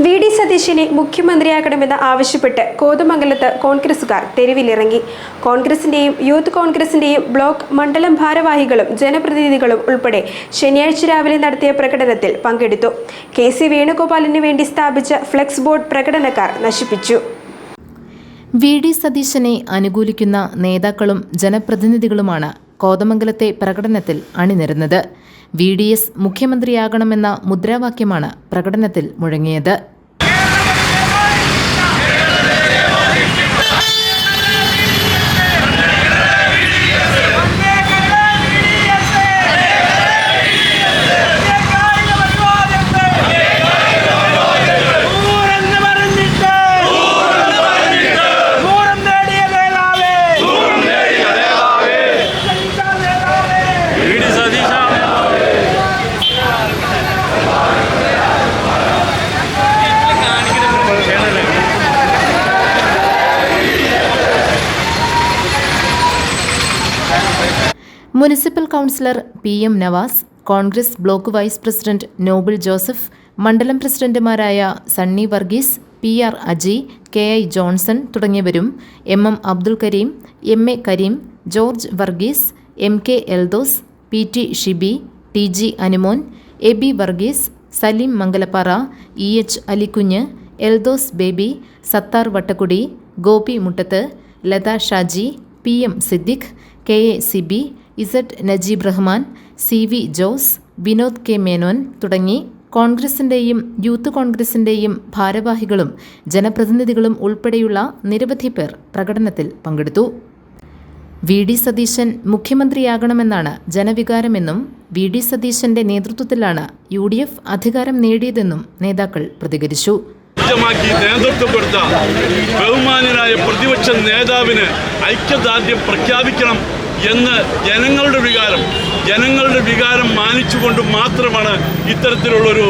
VD. സതീശനെ മുഖ്യമന്ത്രിയാക്കണമെന്ന് ആവശ്യപ്പെട്ട് കോതമംഗലത്ത് കോൺഗ്രസുകാർ തെരുവിലിറങ്ങി. കോൺഗ്രസിന്റെയും യൂത്ത് കോൺഗ്രസിന്റെയും ബ്ലോക്ക് മണ്ഡലം ഭാരവാഹികളും ജനപ്രതിനിധികളും ഉൾപ്പെടെ ശനിയാഴ്ച രാവിലെ നടത്തിയ പ്രകടനത്തിൽ പങ്കെടുത്തു. കെ.സി. വേണുഗോപാലിന് വേണ്ടി സ്ഥാപിച്ച ഫ്ലെക്സ് ബോർഡ് പ്രകടനക്കാർ നശിപ്പിച്ചു. വി.ഡി. സതീശനെ അനുകൂലിക്കുന്ന നേതാക്കളും ജനപ്രതിനിധികളുമാണ് കോതമംഗലത്തെ പ്രകടനത്തിൽ അണിനിരന്നത്. വി.ഡി.എസ് മുഖ്യമന്ത്രിയാകണമെന്ന മുദ്രാവാക്യമാണ് പ്രകടനത്തിൽ മുഴങ്ങിയത്. Municipal councillor PM. Nawaz, Congress block vice president Noble Joseph, മണ്ഡലം പ്രസിഡന്റുമാരായ സണ്ണി വർഗീസ്, പി.ആർ. അജി, കെ.ഐ. ജോൺസൺ തുടങ്ങിയവരും MM. Abdul Kareem, MA. Kareem, George Varghese, MK. Eldhose, PT. Shibi, TG. Anumon, AB. Varghese, Saleem Mangalappara, EH. Alikunju, Eldhose Baby, Sathar Vattakudi, Gopi Muttath, Latha Shaji, PM. Siddique, KA. Sibi, Z Najeeb Rahman, CV. Jose, Vinod K. Menon തുടങ്ങി കോൺഗ്രസിന്റെയും യൂത്ത് കോൺഗ്രസിന്റെയും ഭാരവാഹികളും ജനപ്രതിനിധികളും ഉൾപ്പെടെയുള്ള നിരവധി പേർ പ്രകടനത്തിൽ പങ്കെടുത്തു. വി.ഡി. സതീശൻ മുഖ്യമന്ത്രിയാകണമെന്നാണ് ജനവികാരമെന്നും വി.ഡി. സതീശന്റെ നേതൃത്വത്തിലാണ് UDF അധികാരം നേടിയതെന്നും നേതാക്കൾ പ്രതികരിച്ചു. നേതൃത്വം കൊടുത്ത ബഹുമാന്യനായ പ്രതിപക്ഷ നേതാവിന് ഐക്യദാർഢ്യം പ്രഖ്യാപിക്കണം എന്ന് ജനങ്ങളുടെ വികാരം മാനിച്ചുകൊണ്ട് മാത്രമാണ് ഇത്തരത്തിലുള്ളൊരു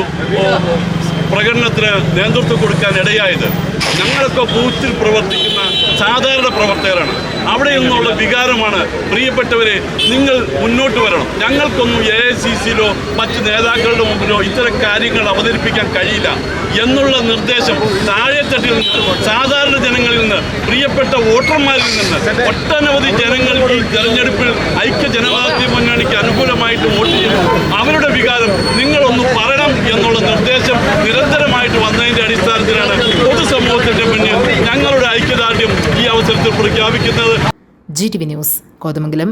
പ്രകടനത്തിന് നേതൃത്വം കൊടുക്കാൻ ഇടയായത്. ഞങ്ങളൊക്കെ ബൂത്തിൽ പ്രവർത്തിക്കുന്ന സാധാരണ പ്രവർത്തകരാണ്. അവിടെ നിന്നുള്ള വികാരമാണ് പ്രിയപ്പെട്ടവരെ, നിങ്ങൾ മുന്നോട്ട് വരണം. ഞങ്ങൾക്കൊന്നും AICCയിലോ മറ്റ് നേതാക്കളുടെ മുമ്പിലോ ഇത്തരം കാര്യങ്ങൾ അവതരിപ്പിക്കാൻ കഴിയില്ല എന്നുള്ള നിർദ്ദേശം താഴെത്തട്ടിൽ നിന്ന്, സാധാരണ ജനങ്ങളിൽ നിന്ന്, പ്രിയപ്പെട്ട വോട്ടർമാരിൽ നിന്ന് ഒട്ടനവധി ജനങ്ങൾ ഈ തെരഞ്ഞെടുപ്പിൽ ഐക്യ ജനാധിപത്യ മുന്നണിക്ക് അനുകൂലമായിട്ട് വോട്ട് ചെയ്യുന്നു. അവരുടെ വികാരം നിങ്ങളൊന്ന് പറയണം എന്നുള്ള നിർദ്ദേശം നിരന്തരമായിട്ട് വന്നതിൻ്റെ അടിസ്ഥാനത്തിലാണ് പൊതുസമൂഹത്തിന്റെ മുന്നിൽ ഞങ്ങളുടെ ഐക്യദാർഢ്യം ഈ അവസരത്തിൽ പ്രഖ്യാപിക്കുന്നത്. GTV news, Kothamangalam.